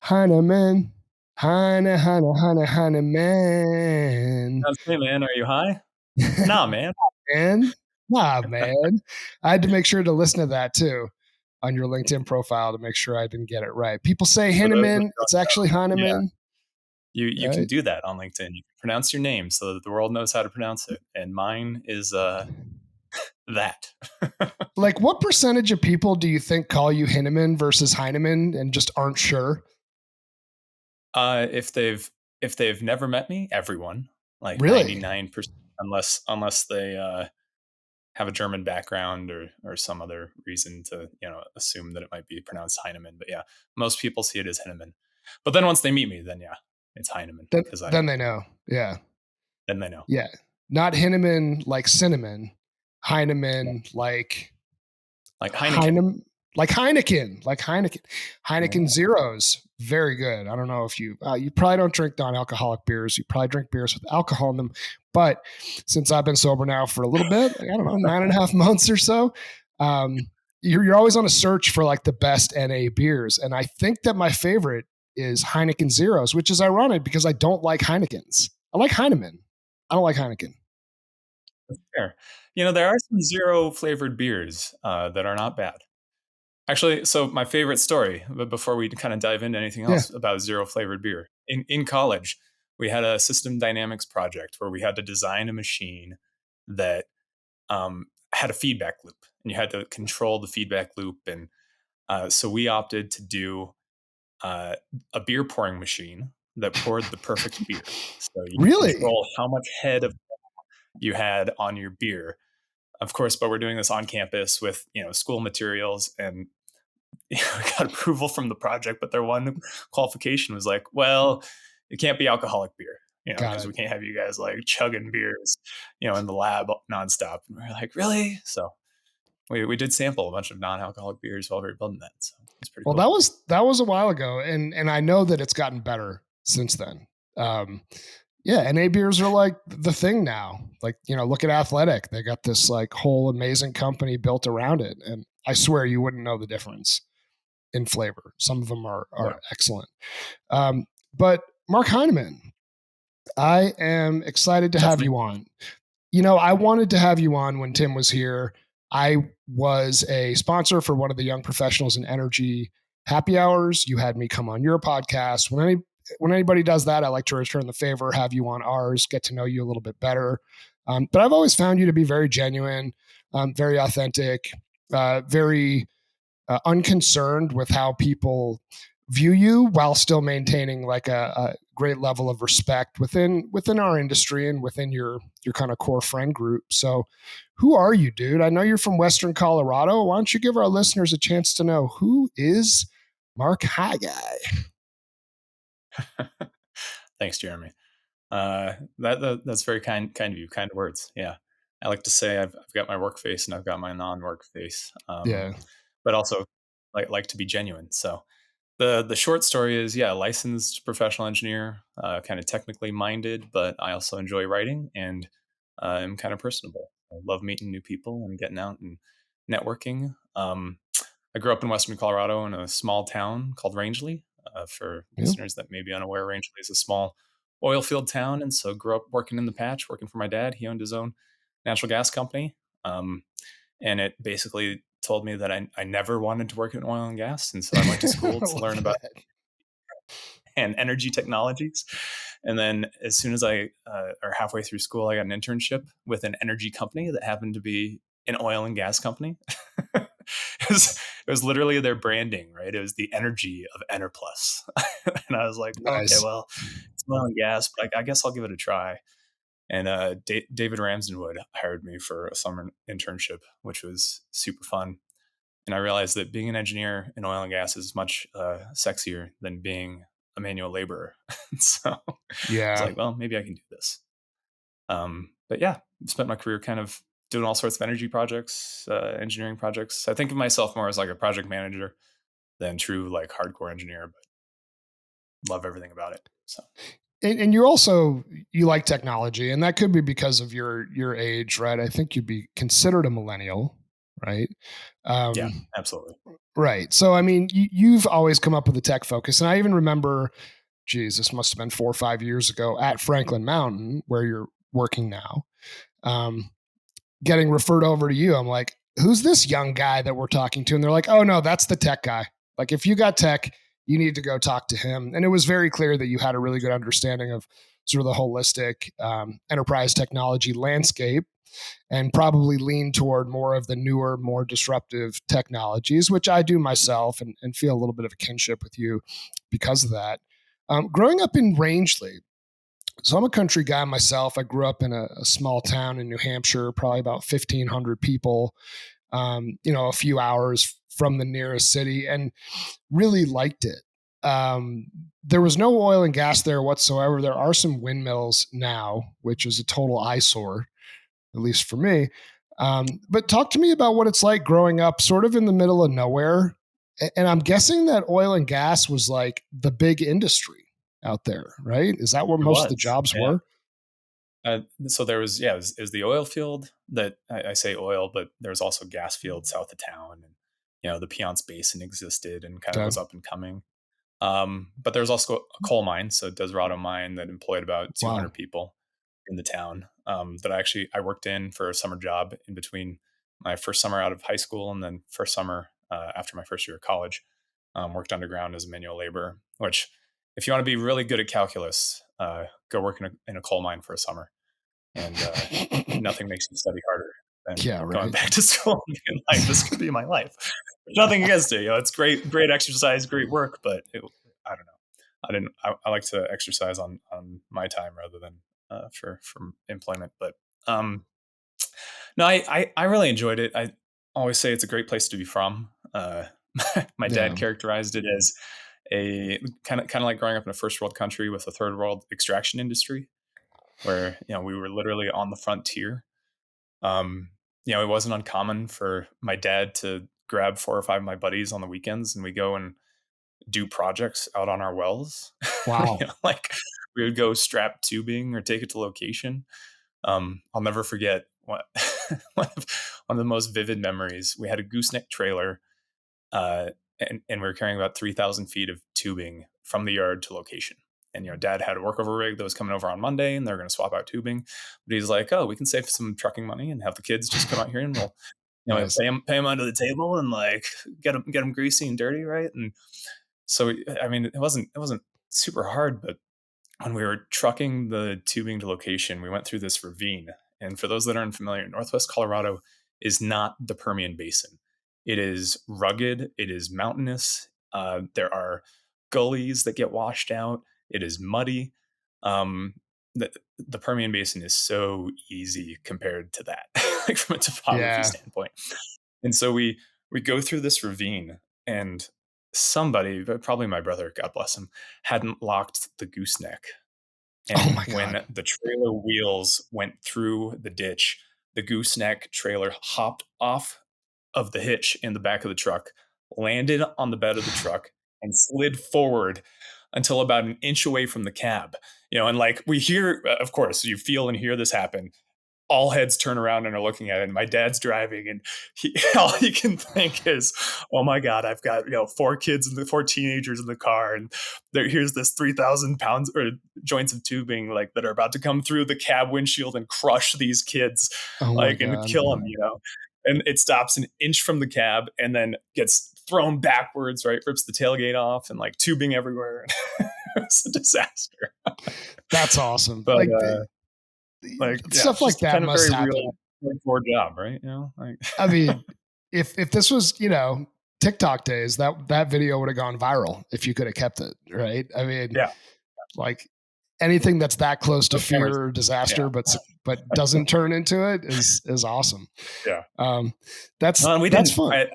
Hinaman. Hinaman. Hey man, are you high? Nah, man. Man. Nah, man. I had to make sure to listen to that too on your LinkedIn profile to make sure I didn't get it right. People say For those that Hinaman. don't It's actually know, yeah, Hinaman, you can right? do that on LinkedIn. You can pronounce your name so that the world knows how to pronounce it. And mine is that. Like, what percentage of people do you think call you Hinaman versus Heineman and just aren't sure? If they've never met me, everyone, like Really? 99%, unless they have a German background or some other reason to assume that it might be pronounced Heineman. But yeah, most people see it as Heineman. But then once they meet me, then yeah, it's Heineman Then, because I then they know. Yeah. then they know. Yeah. Not Hinneman like cinnamon. Yeah. Heineman Like Heineken. Heinem like Heineken. Like Heineken. Heineken Yeah. Zeros. Very good. I don't know if you probably don't drink non-alcoholic beers. You probably drink beers with alcohol in them. But since I've been sober now for a little bit, I don't know, 9.5 months or so, um, you're always on a search for like the best NA beers. And I think that my favorite is Heineken Zeros, which is ironic because I don't like Heinekens. I like Heineman. I don't like Heineken. Fair. There are some zero flavored beers that are not bad. Actually, so my favorite story, but before we kind of dive into anything Yeah. else about zero flavored beer, in college, we had a system dynamics project where we had to design a machine that had a feedback loop, and you had to control the feedback loop. And so we opted to do a beer pouring machine that poured the perfect beer. So you could Really? control how much head of you had on your beer, of course, but we're doing this on campus with school materials, and we got approval from the project, but their one qualification was like, well, it can't be alcoholic beer, Got because it. we can't have you guys like chugging beers, in the lab nonstop. And we're like, really? So we did sample a bunch of non-alcoholic beers while we were building that. So it's pretty Well, cool. that was a while ago, and I know that it's gotten better since then. Um, yeah, NA beers are like the thing now. Like, look at Athletic; they got this like whole amazing company built around it, and I swear you wouldn't know the difference in flavor. Some of them are Yeah, excellent. But Mark Heineman, I am excited to that's have me. you on. I wanted to have you on when Tim was here. I was a sponsor for one of the young professionals in energy happy hours. You had me come on your podcast. When anybody does that, I like to return the favor, have you on ours, get to know you a little bit better. But I've always found you to be very genuine, very authentic, very unconcerned with how people view you while still maintaining like a great level of respect within our industry and within your kind of core friend group. So who are you, dude? I know you're from Western Colorado. Why don't you give our listeners a chance to know who is Mark High Guy? Thanks, Jeremy. That's very kind of you. Kind words. Yeah, I like to say I've got my work face and I've got my non-work face, Yeah. but also like to be genuine. So the short story is, yeah, licensed professional engineer, kind of technically minded, but I also enjoy writing and am kind of personable. I love meeting new people and getting out and networking. I grew up in Western Colorado in a small town called Rangeley. For Yeah. listeners that may be unaware, Rangeley is a small oil field town, and so grew up working in the patch, working for my dad. He owned his own natural gas company, and it basically told me that I never wanted to work in oil and gas, and so I went to school I to love learn about that. and energy technologies. And then as soon as or halfway through school, I got an internship with an energy company that happened to be an oil and gas company. It was literally their branding, right? It was the energy of Enerplus. And I was like, okay, Nice. well, it's oil and gas, but I guess I'll give it a try. And David Ramsdenwood hired me for a summer internship, which was super fun. And I realized that being an engineer in oil and gas is much sexier than being a manual laborer. So I was Yeah. like, well, maybe I can do this. But yeah, I spent my career kind of doing all sorts of energy projects, engineering projects. I think of myself more as like a project manager than true like hardcore engineer, but love everything about it. So And you like technology, and that could be because of your age, right? I think you'd be considered a millennial, right? Yeah, Um, absolutely. right. So, I mean, you've always come up with a tech focus. And I even remember, geez, this must have been 4 or 5 years ago at Franklin Mountain, where you're working now, um, getting referred over to you. I'm like, who's this young guy that we're talking to? And they're like, oh, no, that's the tech guy. Like, if you got tech, you need to go talk to him. And it was very clear that you had a really good understanding of sort of the holistic enterprise technology landscape and probably lean toward more of the newer, more disruptive technologies, which I do myself and feel a little bit of a kinship with you because of that. Growing up in Rangeley, so I'm a country guy myself. I grew up in a small town in New Hampshire, probably about 1,500 people, a few hours from the nearest city, and really liked it. There was no oil and gas there whatsoever. There are some windmills now, which is a total eyesore, at least for me. But talk to me about what it's like growing up sort of in the middle of nowhere. And I'm guessing that oil and gas was like the big industry out there, right? Is that where It most of the was, jobs yeah. were? So there was, yeah, it was the oil field that I say oil, but there was also gas field south of town, and the Piance Basin existed and kind of was Okay. up and coming. But there was also a coal mine, so Desperado mine that employed about Wow. 200 people in the town. That I worked in for a summer job in between my first summer out of high school and then first summer after my first year of college. Worked underground as a manual laborer. Which, if you want to be really good at calculus, go work in a coal mine for a summer, and nothing makes you study harder than Yeah, going right. back to school and being like, "This could be my life." Nothing against it, it's great exercise, great work, but I don't know. I like to exercise on my time rather than for employment. But um, no, I really enjoyed it. I always say it's a great place to be from. My Yeah. dad characterized it as a kind of like growing up in a first world country with a third world extraction industry, where we were literally on the frontier. Um, it wasn't uncommon for my dad to grab 4 or 5 of my buddies on the weekends, and we go and do projects out on our wells. Wow. Like, we would go strap tubing or take it to location. I'll never forget what one of the most vivid memories. We had a gooseneck trailer, uh, and we were carrying about 3,000 feet of tubing from the yard to location. And Dad had a workover rig that was coming over on Monday, and they're going to swap out tubing. But he's like, "Oh, we can save some trucking money and have the kids just come out here, and we'll, Nice. pay them under the table and like get them greasy and dirty, right?" And so, I mean, it wasn't super hard, but when we were trucking the tubing to location, we went through this ravine. And for those that aren't familiar, Northwest Colorado is not the Permian Basin. It is rugged, it is mountainous. There are gullies that get washed out, it is muddy. Um, the Permian Basin is so easy compared to that, like from a topography Yeah. standpoint. And so we go through this ravine, and somebody, but probably my brother, God bless him, hadn't locked the gooseneck. Oh And my God. when the trailer wheels went through the ditch, the gooseneck trailer hopped off of the hitch in the back of the truck, landed on the bed of the truck, and slid forward until about an inch away from the cab. And like we hear, of course, you feel and hear this happen, all heads turn around and are looking at it. And my dad's driving, and all he can think is, "Oh my God, I've got 4 kids and the 4 teenagers in the car, and here's this 3,000 pounds or joints of tubing like that are about to come through the cab windshield and crush these kids, Oh my like, and God. kill them." And it stops an inch from the cab and then gets thrown backwards, right? Rips the tailgate off and like tubing everywhere. It's a disaster. That's awesome. But yeah, Stuff it's like just that kind of must very happen. real for job, right? Like I mean, if this was, TikTok days, that video would have gone viral if you could have kept it, right? I mean, yeah, like anything that's that close to no cameras. fear or Yeah, disaster, but doesn't turn into it is awesome. yeah. Um, that's No, and we that's didn't. fun,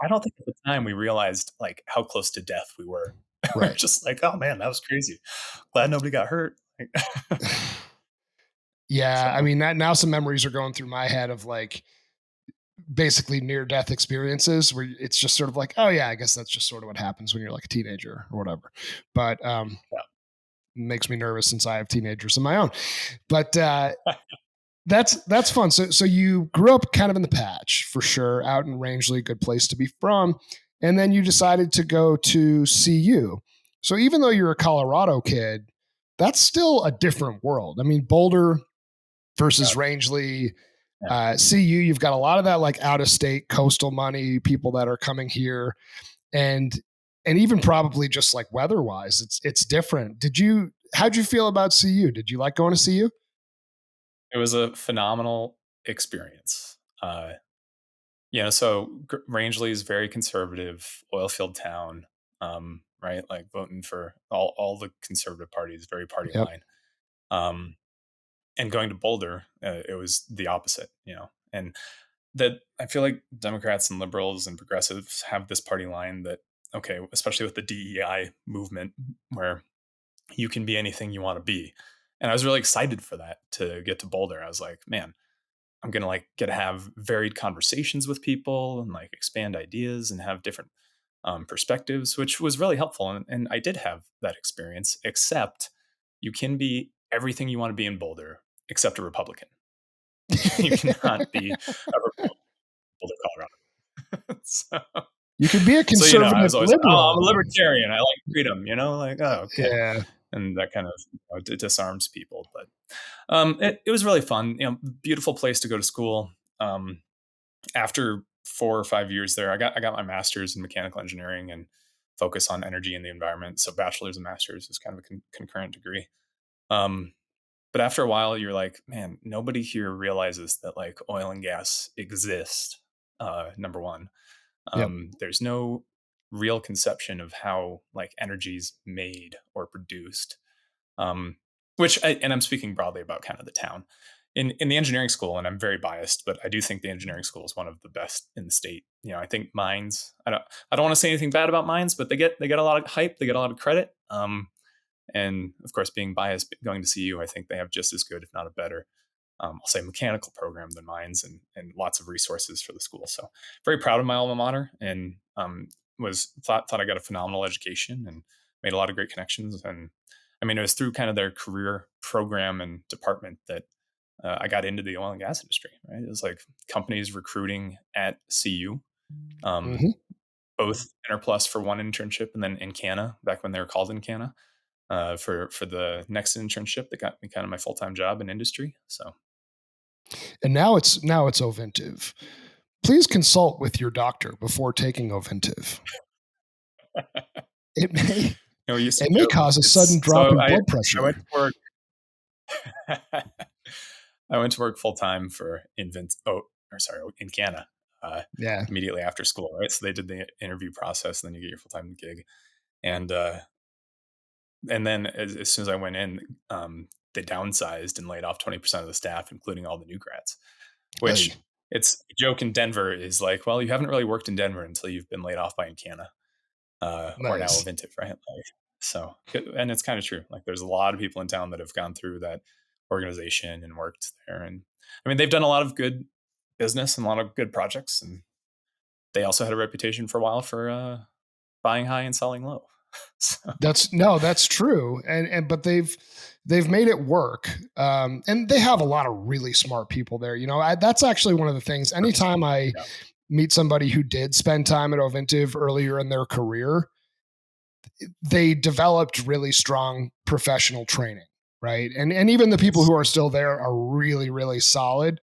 I don't think at the time we realized like how close to death we were. We're right? just like, oh man, that was crazy. Glad nobody got hurt. Yeah, I So mean that now some memories are going through my head of like basically near death experiences where it's just sort of like, oh yeah, I guess that's just sort of what happens when you're like a teenager or whatever. But yeah. makes me nervous since I have teenagers of my own. But That's fun. So you grew up kind of in the patch for sure, out in Rangeley, good place to be from, and then you decided to go to CU. So even though you're a Colorado kid, that's still a different world. I mean, Boulder versus Rangeley, Yeah. CU, you've got a lot of that like out of state coastal money, people that are coming here, and even probably just like weather wise, it's different. How'd you feel about CU? Did you like going to CU? It was a phenomenal experience. So Rangeley is very conservative, oil field town, right? Like voting for all the conservative parties, very party Yep. line. Um, and going to Boulder, it was the opposite, and that I feel like Democrats and liberals and progressives have this party line that, okay, especially with the DEI movement, where you can be anything you want to be. And I was really excited for that to get to Boulder. I was like, man, I'm gonna like get to have varied conversations with people and like expand ideas and have different perspectives, which was really helpful. And I did have that experience, except you can be everything you want to be in Boulder, except a Republican. You cannot be a Republican in Boulder, Colorado. You could be a I conservative was always like, oh, I'm a liberal. libertarian. I like freedom, like, oh, okay. Yeah. And that kind of it disarms people. But it was really fun. Beautiful place to go to school. After 4 or 5 years there, I got my master's in mechanical engineering and focus on energy and the environment. So bachelor's and master's is kind of a concurrent degree. Um, but after a while, you're like, man, nobody here realizes that like oil and gas exist. Number one, Yep. there's no real conception of how like energy's made or produced. Um, and I'm speaking broadly about kind of the town in the engineering school, and I'm very biased, but I do think the engineering school is one of the best in the state. I think mines. I don't want to say anything bad about mines, but they get a lot of hype, they get a lot of credit. And of course, being biased, going to CU, I think they have just as good, if not a better, I'll say mechanical program than mines, and lots of resources for the school. So very proud of my alma mater, and was thought I got a phenomenal education and made a lot of great connections. And I mean, it was through kind of their career program and department that I got into the oil and gas industry. Right, it was like companies recruiting at CU, um, Hmm. both Interplus for one internship, and then Encana back when they were called Encana for the next internship that got me kind of my full time job in industry. So And now it's Oventive. Please consult with your doctor before taking Oventive. It may we used to it may joke. cause a sudden It's drop so in blood I went pressure. to work. I went to work full time for in Canada, Yeah. immediately after school. Right, so they did the interview process, and then you get your full time gig, and then as soon as I went in, they downsized and laid off 20% of the staff, including all the new grads. Hey, Which it's a joke in Denver is like, well, you haven't really worked in Denver until you've been laid off by Encana. Or now nice. Ovintiv, right? Like, so, and it's kind of true. Like, there's a lot of people in town that have gone through that organization and worked there, and I mean, they've done a lot of good business and a lot of good projects, and they also had a reputation for a while for buying high and selling low. So, That's true, and but they've made it work, and they have a lot of really smart people there. That's actually one of the things. Anytime I yeah, meet somebody who did spend time at Oventive earlier in their career, they developed really strong professional training, right? And even the people yes, who are still there are really, really solid.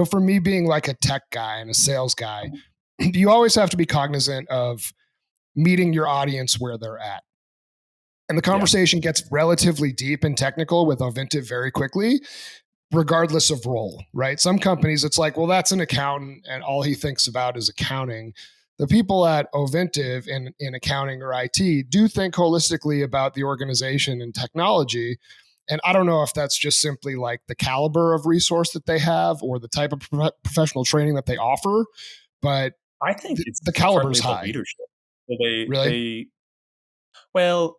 For me being like a tech guy and a sales guy, you always have to be cognizant of meeting your audience where they're at. And the yeah, conversation gets relatively deep and technical with Oventive very quickly, regardless of role, right? Some companies, it's like, well, that's an accountant and all he thinks about is accounting. The people at Oventive in accounting or IT do think holistically about the organization and technology. And I don't know if that's just simply like the caliber of resource that they have or the type of professional training that they offer, but I think the it's caliber is partly the high. leadership. Really? Well,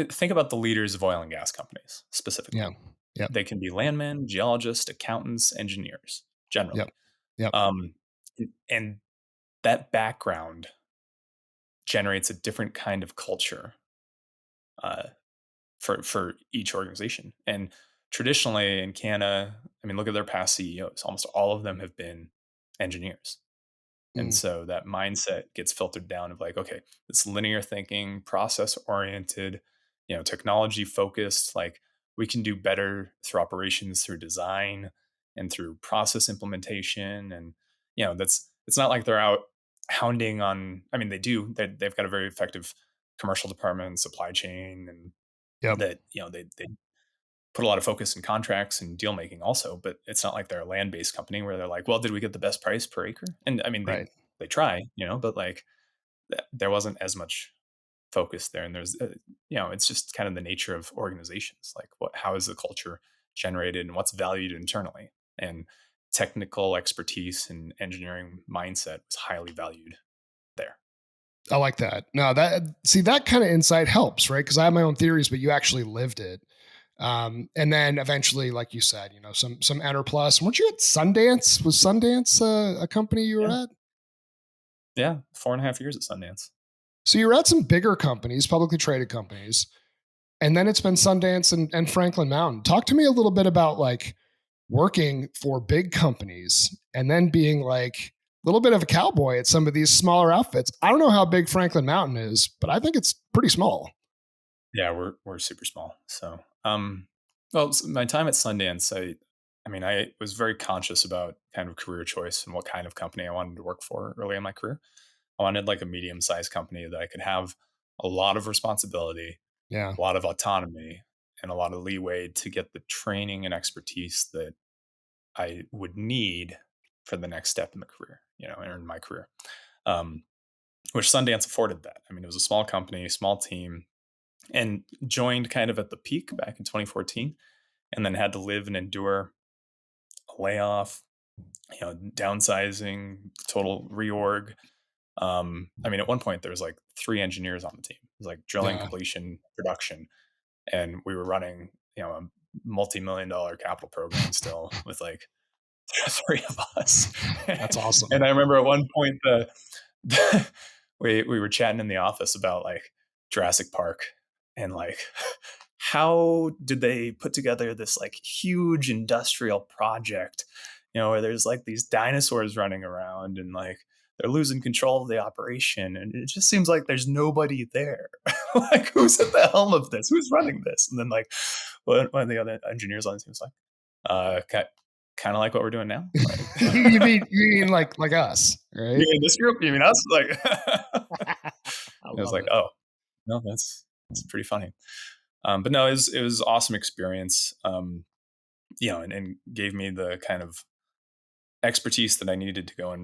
think about the leaders of oil and gas companies Yeah. specifically. Yep. They can be landmen, geologists, accountants, engineers, Yep. generally. Yep. Um, and that background generates a different kind of culture uh, for each organization. And traditionally in Canada, I mean, look at their past CEOs. Almost all of them have been engineers. And Mm, so that mindset gets filtered down of like, okay, this linear thinking, process oriented, technology focused, like we can do better through operations, through design, and through process implementation. And, that's, it's not like they're out hounding on, I mean, they do, they've got a very effective commercial department, supply chain, and yep. that, they put a lot of focus in contracts and deal making also, but it's not like they're a land-based company where they're like, well, did we get the best price per acre? And I mean, Right. they try, but like there wasn't as much focus there. And there's, it's just kind of the nature of organizations. Like how is the culture generated and what's valued internally? And technical expertise and engineering mindset was highly valued there. I like that. No, that kind of insight helps, right? Because I have my own theories, but you actually lived it. And then eventually, like you said, some Enter Plus. Weren't you at Sundance? Was Sundance a company you were Yeah. at? Yeah. 4.5 years at Sundance. So you were at some bigger companies, publicly traded companies, and then it's been Sundance and Franklin Mountain. Talk to me a little bit about like working for big companies and then being like a little bit of a cowboy at some of these smaller outfits. I don't know how big Franklin Mountain is, but I think it's pretty small. Yeah, we're super small. So, well, my time at Sundance, I mean, I was very conscious about kind of career choice and what kind of company I wanted to work for early in my career. I wanted like a medium-sized company that I could have a lot of responsibility, Yeah. a lot of autonomy, and a lot of leeway to get the training and expertise that I would need for the next step in the career, or in my career. Um, which Sundance afforded that. I mean, it was a small company, small team, and joined kind of at the peak back in 2014, and then had to live and endure a layoff, downsizing, total reorg. I mean, at one point there was like 3 engineers on the team. It was like drilling, Yeah. completion, production, and we were running, a multi-million-dollar capital program still with like 3 of us. That's awesome. And I remember at one point we were chatting in the office about like Jurassic Park and like how did they put together this like huge industrial project, where there's like these dinosaurs running around and like they're losing control of the operation and it just seems like there's nobody there. Like who's at the helm of this? Who's running this? And then like one of the other engineers on the team was like, kind of like what we're doing now. Like, you mean like us, you right? mean this group? You mean us? Like, I it was love like, it. oh, no, that's pretty funny. But no, it was awesome experience. And gave me the kind of expertise that I needed to go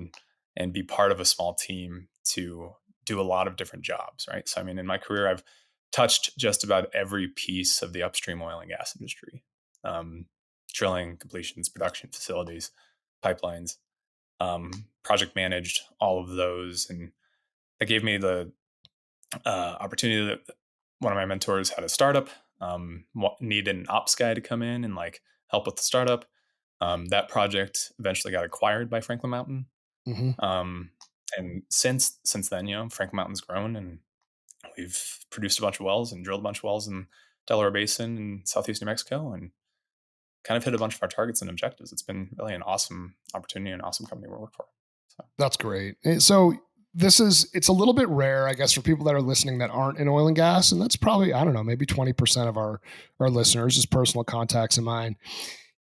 and be part of a small team to do a lot of different jobs. Right. So I mean, in my career, I've touched just about every piece of the upstream oil and gas industry, um, drilling, completions, production facilities, pipelines, project managed all of those, and that gave me the opportunity that one of my mentors had a startup, needed an ops guy to come in and like help with the startup. That project eventually got acquired by Franklin Mountain. Hmm. Um, and since then, Franklin Mountain's grown and we've produced a bunch of wells and drilled a bunch of wells in Delaware Basin and southeast New Mexico and kind of hit a bunch of our targets and objectives. It's been really an awesome opportunity and awesome company to work for. So. That's great. So it's a little bit rare, I guess, for people that are listening that aren't in oil and gas, and that's probably, I don't know, maybe 20% of our listeners, just personal contacts of mine.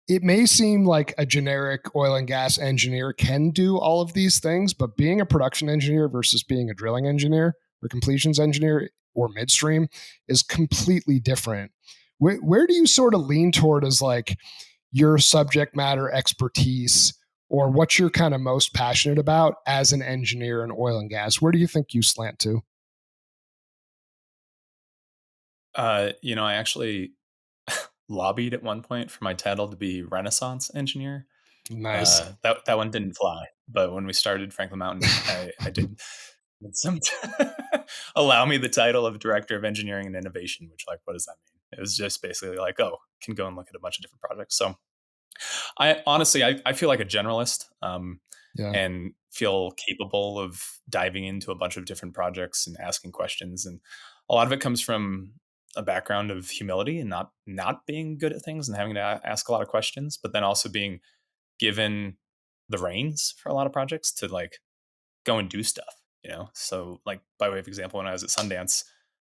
It may seem like a generic oil and gas engineer can do all of these things, but being a production engineer versus being a drilling engineer or completions engineer or midstream is completely different. Where do you sort of lean toward as like your subject matter expertise or what you're kind of most passionate about as an engineer in oil and gas? Where do you think you slant to? I actually lobbied at one point for my title to be Renaissance engineer. Nice. That one didn't fly, but when we started Franklin Mountain, I did some allow me the title of director of engineering and innovation. Which, like, what does that mean? It was just basically like, oh, can go and look at a bunch of different projects. So I honestly, I feel like a generalist, Yeah. and feel capable of diving into a bunch of different projects and asking questions. And a lot of it comes from a background of humility and not being good at things and having to ask a lot of questions, but then also being given the reins for a lot of projects to like go and do stuff, you know? So like by way of example, when I was at Sundance,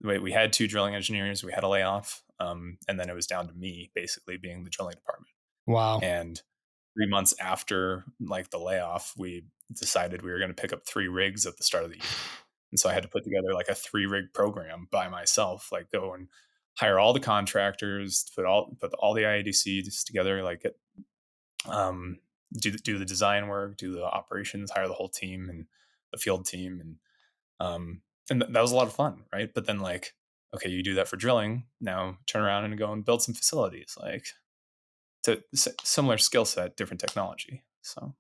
we had two drilling engineers, we had a layoff, and then it was down to me basically being the drilling department. Wow. And 3 months after like the layoff, we decided we were going to pick up 3 rigs at the start of the year. And so I had to put together like a 3 rig program by myself, like go and hire all the contractors, put all the IADCs together, like get, um, do the design work, do the operations, hire the whole team and the field team, that was a lot of fun, right? But then like, okay, you do that for drilling, now turn around and go and build some facilities, like to similar skill set, different technology. So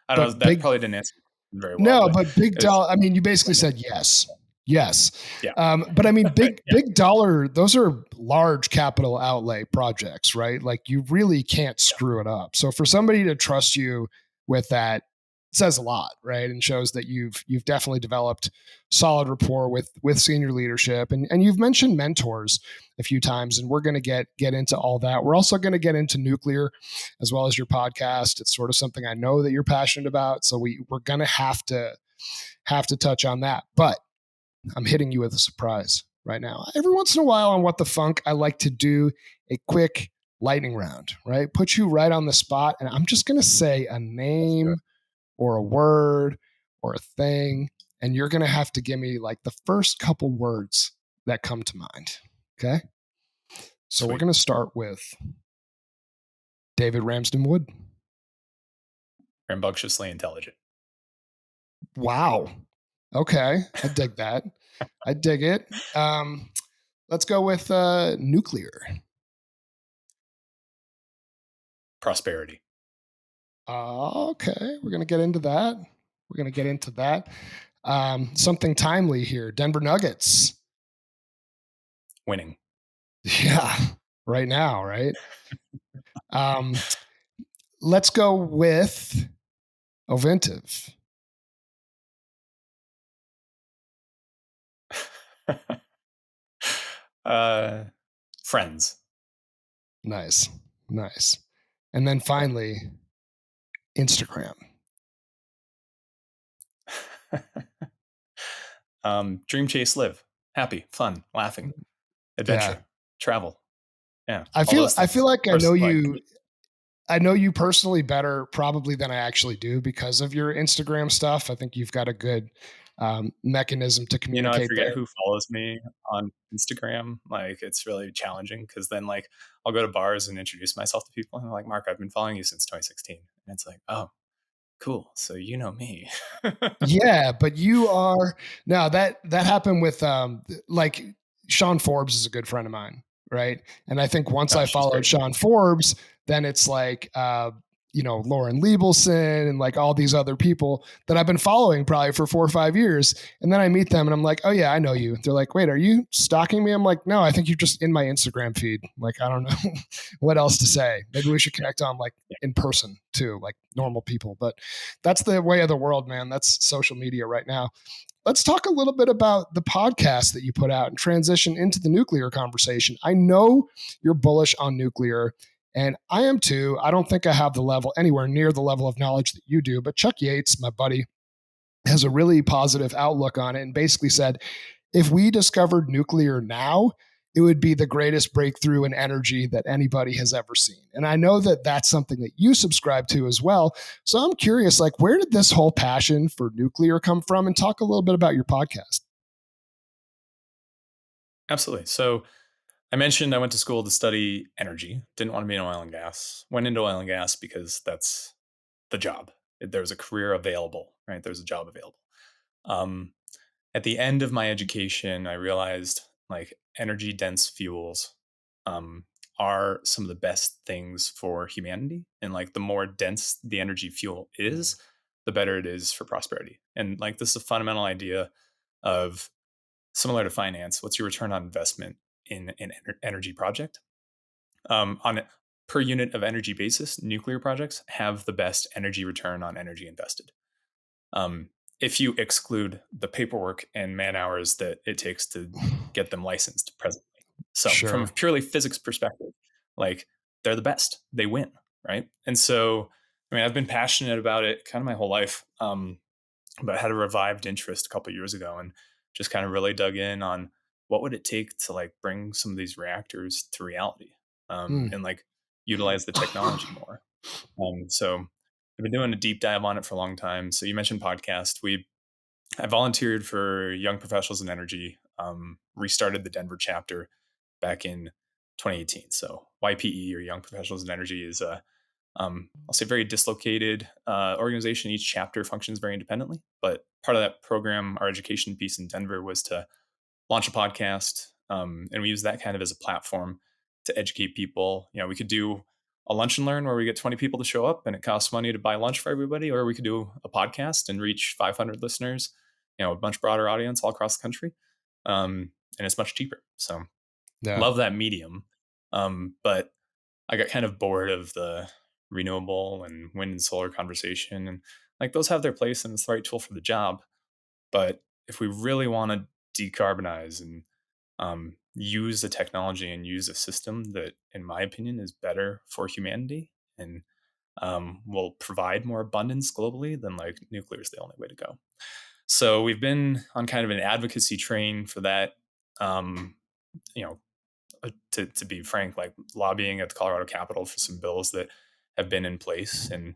I don't know. But That big probably didn't answer very well, No, but but big it was dollar. I mean, you basically said yes, yes. yeah, But I mean, yeah, big dollar. Those are large capital outlay projects, right? Like you really can't yeah. screw it up. So for somebody to trust you with that says a lot, right? And shows that you've definitely developed solid rapport with senior leadership. And you've mentioned mentors a few times, and we're going to get into all that. We're also going to get into nuclear as well as your podcast. It's sort of something I know that you're passionate about, so we're going to have to touch on that. But I'm hitting you with a surprise right now. Every once in a while on What the Funk, I like to do a quick lightning round, right? Put you right on the spot, and I'm just going to say a Let's do it. name or a word or a thing, and you're going to have to give me like the first couple words that come to mind. Okay? So we're Sweet. going to start with David Ramsden Wood. Rambunctiously intelligent. Wow. Okay. I dig that. I dig it. Let's go with nuclear. Prosperity. Okay. We're going to get into that. We're going to get into that. Something timely here. Denver Nuggets. Winning. Yeah. Right now, right? Um, let's go with Oventive. uh, Friends. Nice. Nice. And then Yeah. finally, Instagram. Dream chase live. Happy, fun, laughing, Yeah. adventure, travel. Yeah. I All feel those I feel things. like First, like, I know you personally better probably than I actually do because of your Instagram stuff. I think you've got a good mechanism to I communicate forget there. who follows me on Instagram. Like, it's really challenging because then, like, I'll go to bars and introduce myself to people, and they're like, "Mark, I've been following you since 2016." And it's like, "Oh, cool. So you know me." Yeah, but you are no that happened with like Sean Forbes is a good friend of mine, right? And I think once Oh, I she's followed great. Sean Forbes, then it's like Lauren Liebelson and like all these other people that I've been following probably for 4 or 5 years. And then I meet them and I'm like, oh yeah, I know you. They're like, wait, are you stalking me? I'm like, no, I think you're just in my Instagram feed. Like, I don't know what else to say. Maybe we should Yeah, connect on like yeah, in person too, like normal people. But that's the way of the world, man. That's social media right now. Let's talk a little bit about the podcast that you put out and transition into the nuclear conversation. I know you're bullish on nuclear, and I am too. I don't think I have the level anywhere near the level of knowledge that you do, but Chuck Yates, my buddy, has a really positive outlook on it and basically said if we discovered nuclear now, it would be the greatest breakthrough in energy that anybody has ever seen. And I know that that's something that you subscribe to as well. So I'm curious, like, where did this whole passion for nuclear come from? And talk a little bit about your podcast. absolutely. So I mentioned I went to school to study energy. Didn't want to be in oil and gas. Went into oil and gas because that's the job. There's a career available, right? There's a job available. Um, at the end of my education, I realized like energy dense fuels um, are some of the best things for humanity. And like the more dense the energy fuel is, the better it is for prosperity. And like this is a fundamental idea of similar to finance. What's your return on investment in an energy project? On a per unit of energy basis, nuclear projects have the best energy return on energy invested. Um, if you exclude the paperwork and man hours that it takes to get them licensed presently. So from a Sure. purely physics perspective, like they're the best, they win, right? And so, I mean, I've been passionate about it kind of my whole life, but I had a revived interest a couple of years ago and just kind of really dug in on what would it take to like bring some of these reactors to reality, Mm. and like utilize the technology more. So I've been doing a deep dive on it for a long time. So you mentioned podcast. I volunteered for Young Professionals in Energy, restarted the Denver chapter back in 2018. So YPE, or Young Professionals in Energy, is a I'll say very dislocated organization. Each chapter functions very independently, but part of that program, our education piece in Denver, was to launch a podcast, and we use that kind of as a platform to educate people. You know, we could do a lunch and learn where we get 20 people to show up and it costs money to buy lunch for everybody, or we could do a podcast and reach 500 listeners, you know, a much broader audience all across the country, and it's much cheaper. So Yeah. love that medium, but I got kind of bored of the renewable and wind and solar conversation, and like those have their place and it's the right tool for the job. But if we really want to decarbonize and use the technology and use a system that, in my opinion, is better for humanity and will provide more abundance globally, then like nuclear is the only way to go. So we've been on kind of an advocacy train for that. Um, you know, to be frank, like lobbying at the Colorado Capitol for some bills that have been in place, and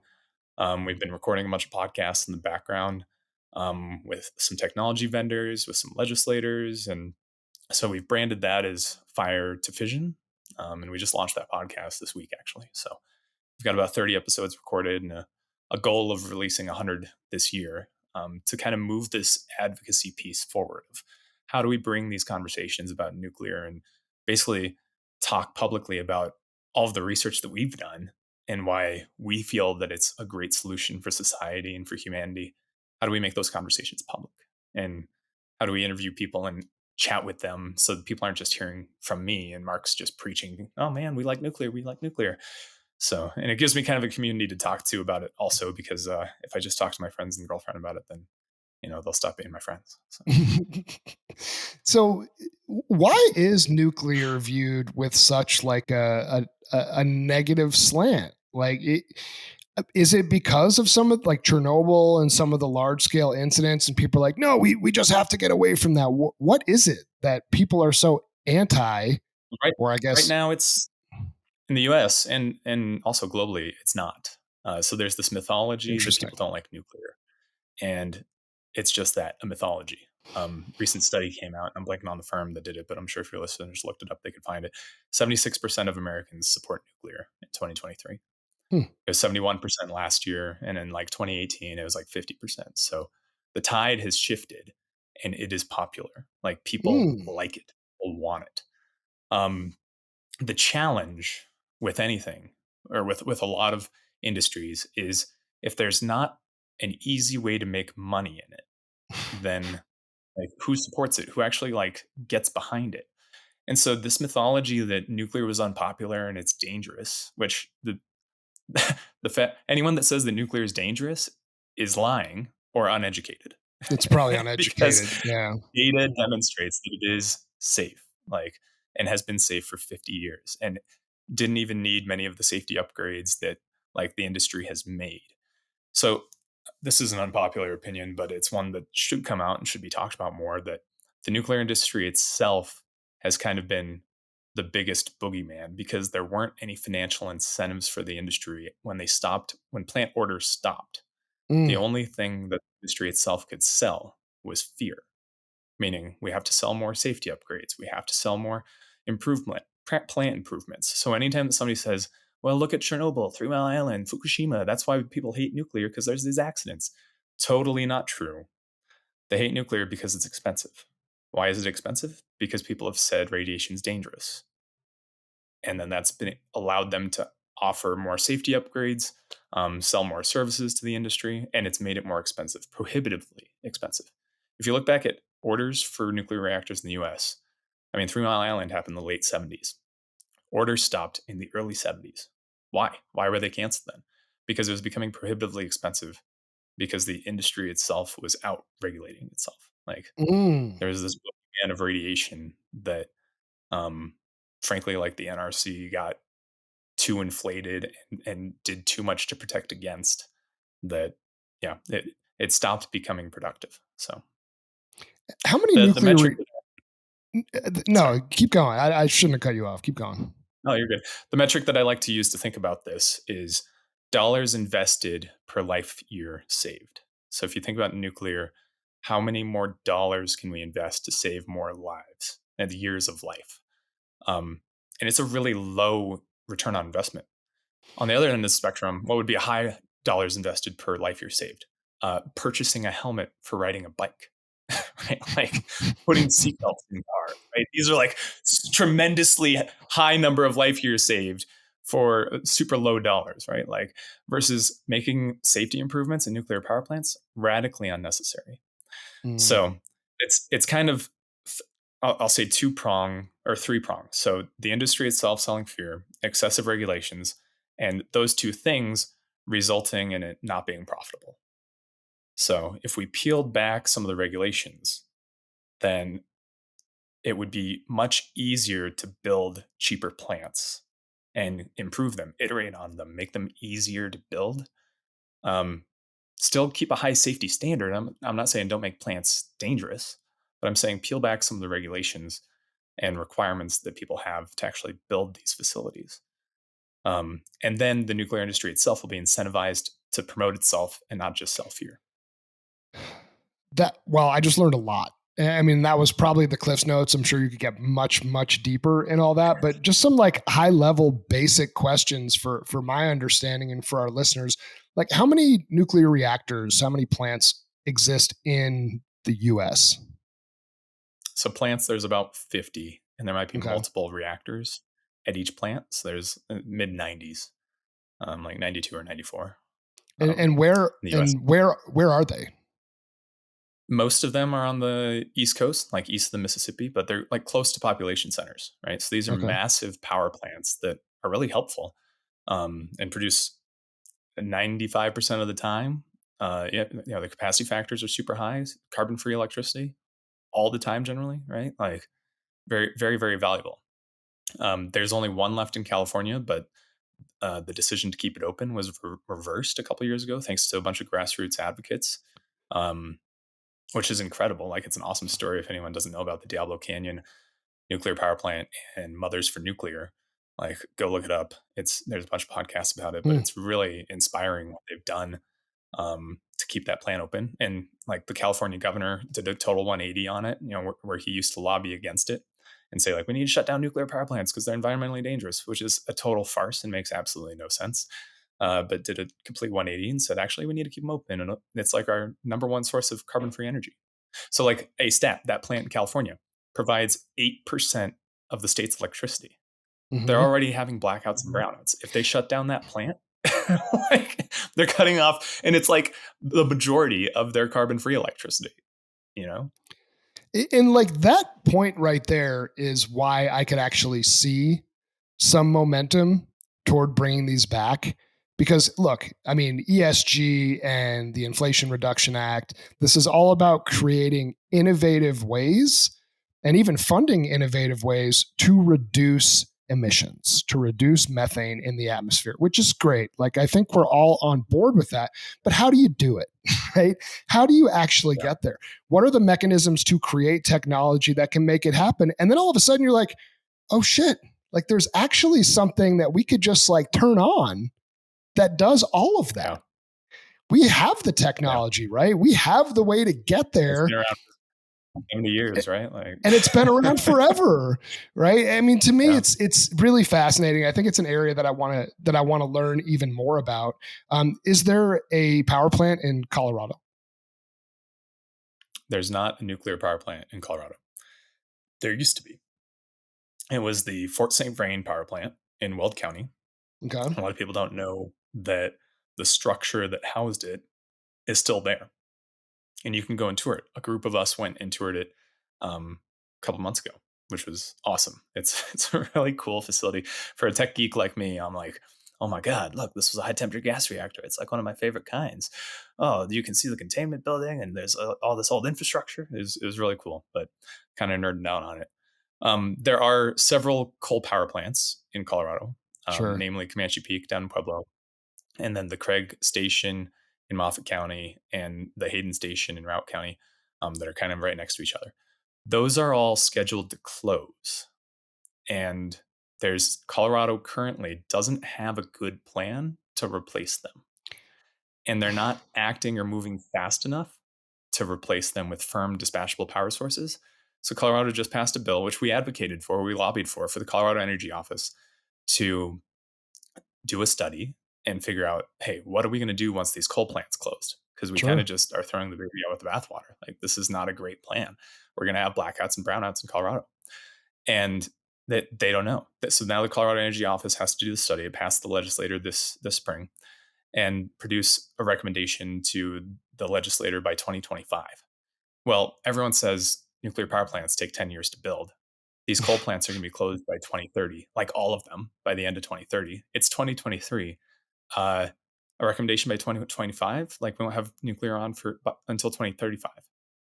we've been recording a bunch of podcasts in the background, with some technology vendors, with some legislators, and so we've branded that as Fire to Fission, and we just launched that podcast this week, actually. So we've got about 30 episodes recorded and a goal of releasing 100 this year, to kind of move this advocacy piece forward of how do we bring these conversations about nuclear and basically talk publicly about all of the research that we've done and why we feel that it's a great solution for society and for humanity. How do we make those conversations public? And how do we interview people and chat with them so that people aren't just hearing from me and Mark's just preaching, oh man, we like nuclear, we like nuclear. So, and it gives me kind of a community to talk to about it also, because if I just talk to my friends and girlfriend about it, then, you know, they'll stop being my friends. So. So why is nuclear viewed with such like a negative slant? Like is it because of some of like Chernobyl and some of the large scale incidents and people are like, no, we just have to get away from that? What is it that people are so anti, Right, or I right guess now it's in the US and also globally, it's not. So there's this mythology that interesting? people don't like nuclear, and it's just that, a mythology. Recent study came out. I'm blanking on the firm that did it, but I'm sure if your listeners looked it up, they could find it. 76% of Americans support nuclear in 2023. It Hmm. was 71% last year, and in like 2018, it was like 50%. So the tide has shifted, and it is popular. Like people Mm. like it, people want it. Um, the challenge with anything, or with a lot of industries, is if there's not an easy way to make money in it, then like who supports it, who actually like gets behind it. And so this mythology that nuclear was unpopular and it's dangerous, which the anyone that says that nuclear is dangerous is lying or uneducated, It's probably because uneducated. Yeah. data demonstrates that it is safe, like, and has been safe for 50 years and didn't even need many of the safety upgrades that like the industry has made. So this is an unpopular opinion, but it's one that should come out and should be talked about more, that the nuclear industry itself has kind of been the biggest boogeyman because there weren't any financial incentives for the industry when plant orders stopped. The Mm. only thing that the industry itself could sell was fear, meaning we have to sell more safety upgrades, we have to sell more plant improvements. So anytime that somebody says, well, look at Chernobyl, 3 Mile Island, Fukushima, that's why people hate nuclear, because there's these accidents. Totally not true. They hate nuclear because it's expensive. Why is it expensive? Because people have said radiation is dangerous. And then that's been allowed them to offer more safety upgrades, sell more services to the industry, and it's made it more expensive, prohibitively expensive. If you look back at orders for nuclear reactors in the US, I mean, 3 Mile Island happened in the late 70s. Orders stopped in the early 70s. Why? Why were they canceled then? Because it was becoming prohibitively expensive, because the industry itself was out regulating itself. Like Mm. there was this ban of radiation that frankly, like the NRC got too inflated and did too much to protect against that. Yeah, it stopped becoming productive. So How many the nuclear? metric. Sorry. No, keep going. I shouldn't have cut you off. Keep going. No, you're good. The metric that I like to use to think about this is dollars invested per life year saved. So if you think about nuclear, how many more dollars can we invest to save more lives and years of life? And it's a really low return on investment. On the other end of the spectrum, what would be a high dollars invested per life year saved? Purchasing a helmet for riding a bike, right? Like putting seatbelts in cars, right? These are like tremendously high number of life years saved for super low dollars, right? Like versus making safety improvements in nuclear power plants radically unnecessary. Mm. So it's kind of I'll say two prong or three prong. So the industry itself selling fear, excessive regulations, and those two things resulting in it not being profitable. So if we peeled back some of the regulations, then it would be much easier to build cheaper plants and improve them, iterate on them, make them easier to build. Um, Still keep a high safety standard. I'm not saying don't make plants dangerous, but I'm saying peel back some of the regulations and requirements that people have to actually build these facilities. And then the nuclear industry itself will be incentivized to promote itself and not just sell fear. That well, I just learned a lot. I mean, that was probably the Cliff's Notes. I'm sure you could get much deeper in all that, but just some like high level basic questions for my understanding and for our listeners. Like, how many nuclear reactors, how many plants exist in the U.S.? So plants, there's about 50, and there might be Okay, multiple reactors at each plant. So there's mid 90s, like 92 or 94 and, in the US. where are they? Most of them are on the East Coast, like east of the Mississippi, but they're like close to population centers, right? So these are Okay, massive power plants that are really helpful and produce 95% of the time. Yeah, the capacity factors are super high, carbon free electricity all the time, generally, right? Like very, very, very valuable. There's only one left in California, but the decision to keep it open was reversed a couple years ago, thanks to a bunch of grassroots advocates. Um, which is incredible. Like it's an awesome story if anyone doesn't know about the Diablo Canyon nuclear power plant and Mothers for Nuclear. Like go look it up. There's a bunch of podcasts about it, but hmm. it's really inspiring what they've done to keep that plant open. And like the California governor did a total 180 on it, where he used to lobby against it and say like we need to shut down nuclear power plants because they're environmentally dangerous, which is a total farce and makes absolutely no sense. But did a complete 180 and said actually we need to keep them open, and it's like our number one source of carbon-free energy. So like a stat, that plant in California provides 8% of the state's electricity. They're Mm-hmm. already having blackouts and brownouts. If they shut down that plant, like they're cutting off, and it's like the majority of their carbon-free electricity. You know, And like that point right there is why I could actually see some momentum toward bringing these back. Because look, I mean, ESG and the Inflation Reduction Act, this is all about creating innovative ways and even funding innovative ways to reduce emissions, to reduce methane in the atmosphere, which is great. Like, I think we're all on board with that. But how do you do it? Right? How do you actually yeah, get there? What are the mechanisms to create technology that can make it happen? And then all of a sudden you're like, oh shit, like there's actually something that we could just like turn on that does all of yeah, that. We have the yeah. technology, right? We have the way to get It's there, been around for 70 years, right? Like, and it's been around forever, right? I mean, to me, yeah. it's really fascinating. I think it's an area that I want to learn even more about. Is there a power plant in Colorado? There's not a nuclear power plant in Colorado. There used to be. It was the Fort St. Vrain power plant in Weld County. Okay. A lot of people don't know that the structure that housed it is still there, and you can go and tour it. A group of us went and toured it a couple months ago, which was awesome. It's a really cool facility for a tech geek like me. I'm like, oh my god, look, this was a high temperature gas reactor. It's like one of my favorite kinds. Oh, you can see the containment building, and there's all this old infrastructure. It was really cool, but kind of nerding out on it. There are several coal power plants in Colorado, Sure. namely Comanche Peak down in Pueblo, and then the Craig Station in Moffat County and the Hayden Station in Routt County, that are kind of right next to each other. Those are all scheduled to close. And there's Colorado currently doesn't have a good plan to replace them. And they're not acting or moving fast enough to replace them with firm dispatchable power sources. So Colorado just passed a bill, which we advocated for, we lobbied for the Colorado Energy Office to do a study and figure out, hey, what are we going to do once these coal plants closed? Because we kind Sure. of just are throwing the baby out with the bathwater. Like, this is not a great plan. We're going to have blackouts and brownouts in Colorado. And that they don't know. So now the Colorado Energy Office has to do the study. It passed the legislator this spring and produce a recommendation to the legislator by 2025. Well, everyone says nuclear power plants take 10 years to build. These coal plants are going to be closed by 2030, like all of them by the end of 2030. It's 2023. A recommendation by 2025, like we won't have nuclear on for until 2035.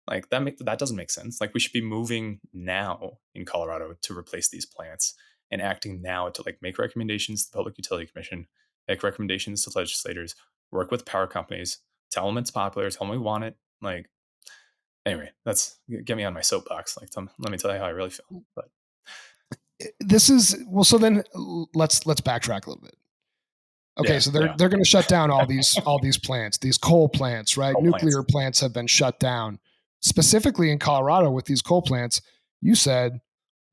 Like that doesn't make sense. Like, we should be moving now in Colorado to replace these plants and acting now to like make recommendations to the Public Utility Commission, make recommendations to legislators, work with power companies, tell them it's popular, tell them we want it. Like, anyway, that's get me on my soapbox. Like, let me tell you how I really feel. But This is well. So then let's backtrack a little bit. Okay, yeah, so yeah. they're going to shut down all these plants, these coal plants, right? Coal Nuclear plants. plants have been shut down. Specifically in Colorado with these coal plants, you said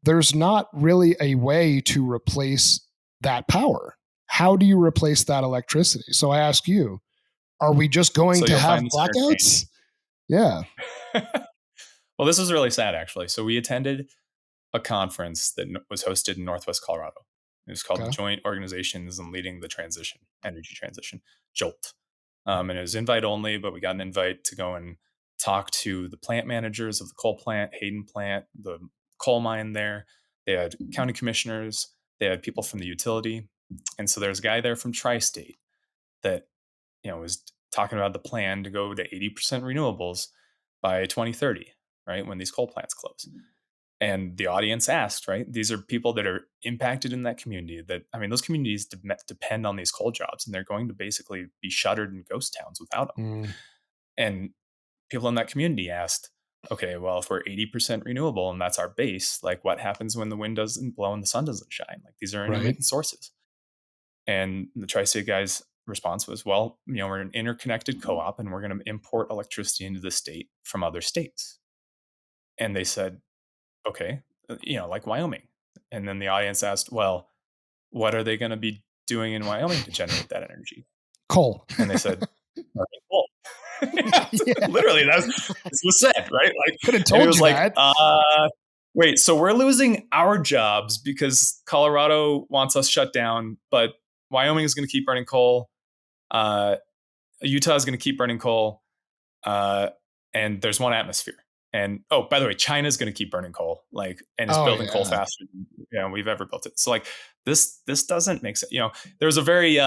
there's not really a way to replace that power. How do you replace that electricity? So I ask you, are we just going So to you'll have find this blackouts? Yeah. entertaining. Well, this was really sad, actually. So we attended a conference that was hosted in Northwest Colorado. It was called the Okay. Joint Organizations and Leading the Transition, Energy Transition, JOLT. And it was invite only, but we got an invite to go and talk to the plant managers of the coal plant, Hayden plant, the coal mine there. They had county commissioners, they had people from the utility. And so there's a guy there from Tri-State that, was talking about the plan to go to 80% renewables by 2030, right? When these coal plants close. And the audience asked, right? These are people that are impacted in that community. Those communities depend on these coal jobs, and they're going to basically be shuttered in ghost towns without them. Mm, And people in that community asked, okay, well, if we're 80% renewable and that's our base, like, what happens when the wind doesn't blow and the sun doesn't shine? Like, these are right. intermittent sources. And the Tri-State guys' response was, well, we're an interconnected co-op and we're going to import electricity into the state from other states. And they said, okay, like Wyoming. And then the audience asked, well, what are they going to be doing in Wyoming to generate that energy? Coal. And they said, burning coal. Yeah. Literally, this was said, right? Like, Could have and it told was you like, that. wait, so we're losing our jobs because Colorado wants us shut down, but Wyoming is going to keep burning coal. Utah is going to keep burning coal. And there's one atmosphere. And by the way, China's going to keep burning coal, and is Oh building coal yeah. faster than we've ever built it. So like this doesn't make sense. There's a very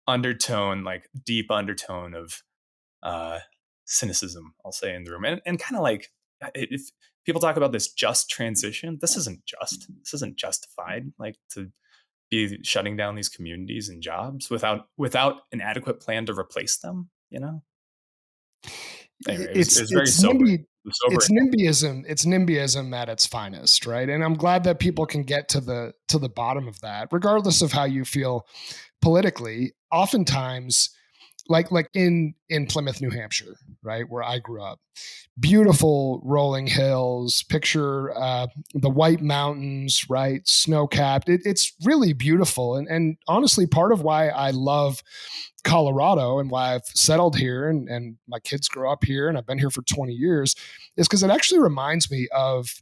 undertone, like deep undertone of cynicism, I'll say, in the room, and kind of like, if people talk about this just transition, this isn't just. This isn't justified. Like, to be shutting down these communities and jobs without an adequate plan to replace them. Anyway, it was very It's sobering. NIMBY, Sobering. it's NIMBYism at its finest, right? And I'm glad that people can get to the bottom of that, regardless of how you feel politically. Oftentimes, like in Plymouth, New Hampshire, right, where I grew up, beautiful rolling hills. Picture the White Mountains, right, snow capped. It's really beautiful, and honestly, part of why I love Colorado and why I've settled here and my kids grow up here and I've been here for 20 years is because it actually reminds me of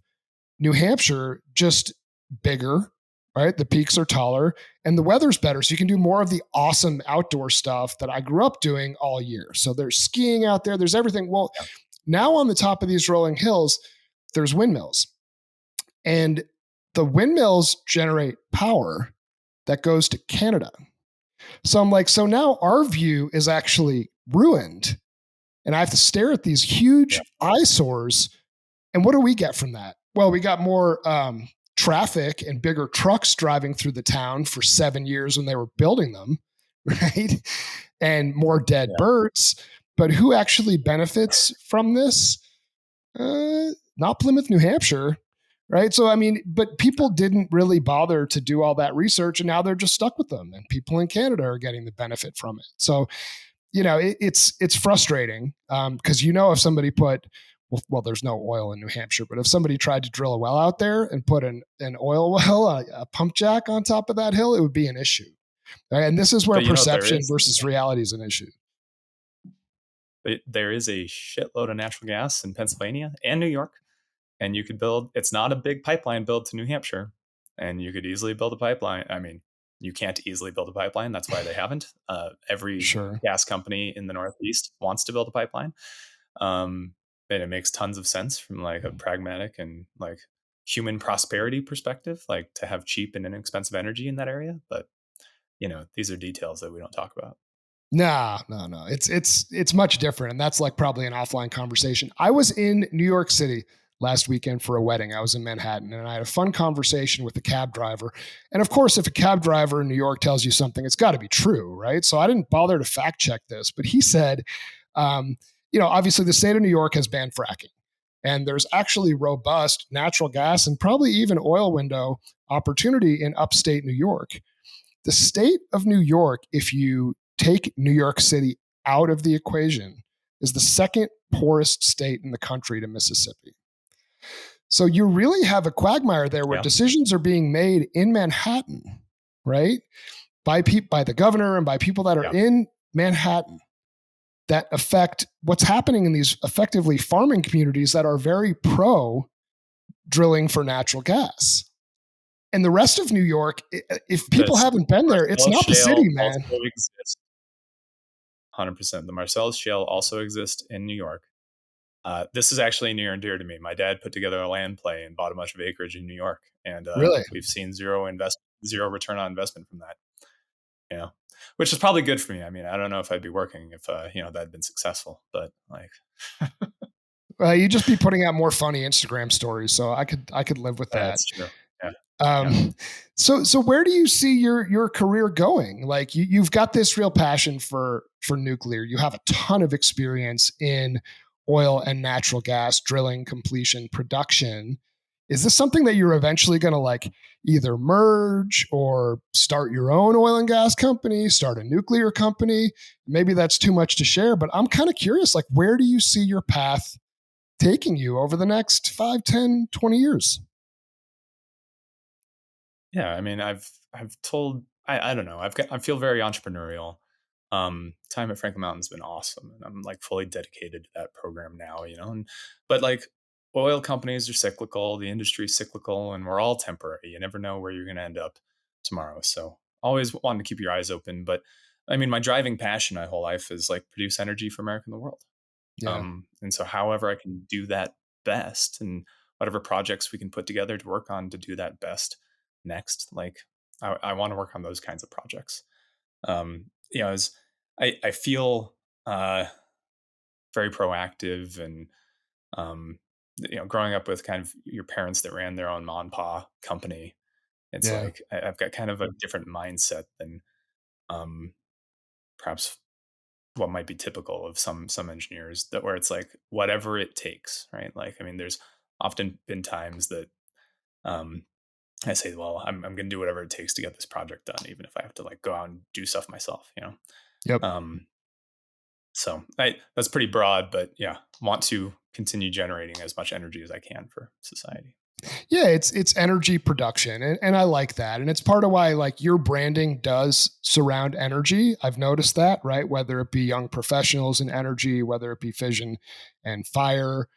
New Hampshire, just bigger, right? The peaks are taller and the weather's better. So you can do more of the awesome outdoor stuff that I grew up doing all year. So there's skiing out there, there's everything. Well, now on the top of these rolling hills, there's windmills. And the windmills generate power that goes to Canada. So I'm like, so now our view is actually ruined. And I have to stare at these huge eyesores. And what do we get from that? Well, we got more traffic and bigger trucks driving through the town for 7 years when they were building them, right? And more dead Yeah. birds. But who actually benefits from this? Not Plymouth, New Hampshire, right? So, I mean, but people didn't really bother to do all that research, and now they're just stuck with them. And people in Canada are getting the benefit from it. So, it's frustrating because if somebody put there's no oil in New Hampshire, but if somebody tried to drill a well out there and put an oil well, a pump jack on top of that hill, it would be an issue. Right? And this is where But there perception is versus reality is an issue. there is a shitload of natural gas in Pennsylvania and New York, and you could build. It's not a big pipeline build to New Hampshire, and you could easily build a pipeline. I mean, you can't easily build a pipeline. That's why they haven't. Every Sure. gas company in the Northeast wants to build a pipeline, um, and it makes tons of sense from like a pragmatic and like human prosperity perspective, like to have cheap and inexpensive energy in that area. But these are details that we don't talk about. No. It's much different, and that's like probably an offline conversation. I was in New York City last weekend for a wedding. I was in Manhattan, and I had a fun conversation with the cab driver. And of course, if a cab driver in New York tells you something, it's got to be true, right? So I didn't bother to fact check this, but he said, obviously the state of New York has banned fracking, and there's actually robust natural gas and probably even oil window opportunity in upstate New York. The state of New York, if you take New York City out of the equation, is the second poorest state in the country to Mississippi. So you really have a quagmire there where decisions are being made in Manhattan, right? By the governor and by people that are in Manhattan that affect what's happening in these effectively farming communities that are very pro drilling for natural gas. And the rest of New York, if people haven't been there, it's not the city, man. 100%. The Marcellus Shale also exists in New York. This is actually near and dear to me. My dad put together a land play and bought a bunch of acreage in New York, and Really? we've seen zero return on investment from that. Which is probably good for me. I mean, I don't know if I'd be working if that had been successful, but like, you'd just be putting out more funny Instagram stories, so I could live with that. That's true. Yeah. So where do you see your career going? Like you've got this real passion for nuclear. You have a ton of experience in oil and natural gas drilling, completion, production. Is this something that you're eventually going to like either merge or start your own oil and gas company, start a nuclear company? Maybe that's too much to share, but I'm kind of curious, like where do you see your path taking you over the next 5, 10, 20 years? Yeah, I mean, I don't know. I feel very entrepreneurial. Time at Franklin Mountain's been awesome, and I'm like fully dedicated to that program now. But like oil companies are cyclical, the industry is cyclical, and we're all temporary. You never know where you're going to end up tomorrow. So always wanting to keep your eyes open. But I mean, my driving passion my whole life is like produce energy for America and the world. Yeah. And so however I can do that best, and whatever projects we can put together to work on to do that best next, like I want to work on those kinds of projects. As I feel very proactive, and growing up with kind of your parents that ran their own mom and pa company, it's like I've got kind of a different mindset than perhaps what might be typical of some engineers, that where it's like whatever it takes, right? Like, I mean, there's often been times that I say, well, I'm going to do whatever it takes to get this project done, even if I have to like go out and do stuff myself, Yep. So that's pretty broad, but yeah, want to continue generating as much energy as I can for society. Yeah, it's energy production, and I like that, and it's part of why like your branding does surround energy. I've noticed that, right? Whether it be young professionals in energy, whether it be fission and fire,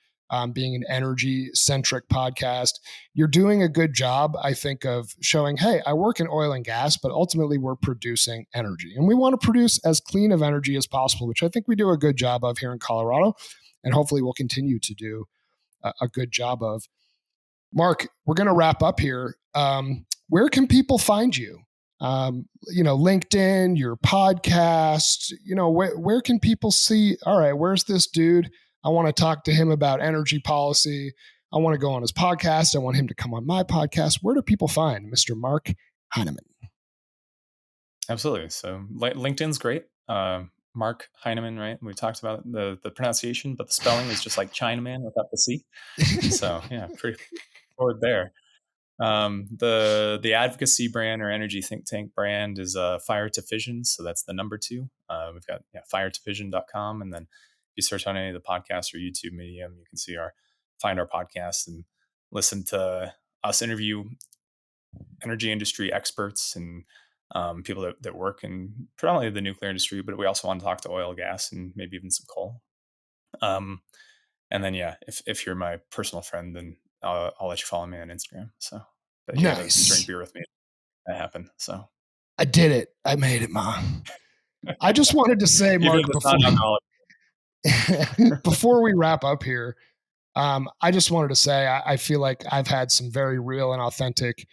being an energy centric podcast, you're doing a good job, I think, of showing, hey, I work in oil and gas, but ultimately we're producing energy, and we want to produce as clean of energy as possible, which I think we do a good job of here in Colorado, and hopefully we'll continue to do a good job of. Mark, we're going to wrap up here. Where can people find you? LinkedIn, your podcast, where can people see, all right, where's this dude? I want to talk to him about energy policy. I want to go on his podcast. I want him to come on my podcast. Where do people find Mr. Mark Hinaman? Absolutely. So LinkedIn's great. Mark Heineken, right? We talked about the pronunciation, but the spelling is just like Chinaman without the C. So yeah, pretty forward there. The advocacy brand or energy think tank brand is Fire to Fission. So that's the number 2. We've got firetovision.com. And then if you search on any of the podcasts or YouTube medium, you can see find our podcast and listen to us interview energy industry experts and people that work in predominantly the nuclear industry, but we also want to talk to oil, gas, and maybe even some coal. And then, if you're my personal friend, then I'll let you follow me on Instagram. So that you had to drink beer with me. That happened. So I did it. I made it, Mom. I just wanted to say, Mark, before we wrap up here, I just wanted to say I feel like I've had some very real and authentic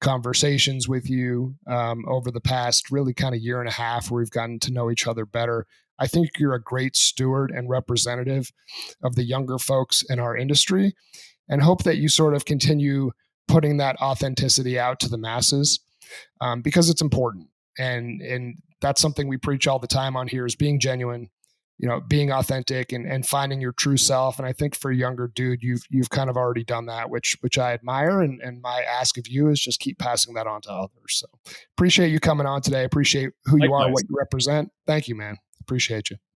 conversations with you over the past really kind of year and a half where we've gotten to know each other better. I think you're a great steward and representative of the younger folks in our industry, and hope that you sort of continue putting that authenticity out to the masses because it's important. And that's something we preach all the time on here is being genuine, being authentic and finding your true self. And I think for a younger dude, you've kind of already done that, which I admire. And my ask of you is just keep passing that on to others. So appreciate you coming on today. Appreciate who you are, what you represent. Thank you, man. Appreciate you.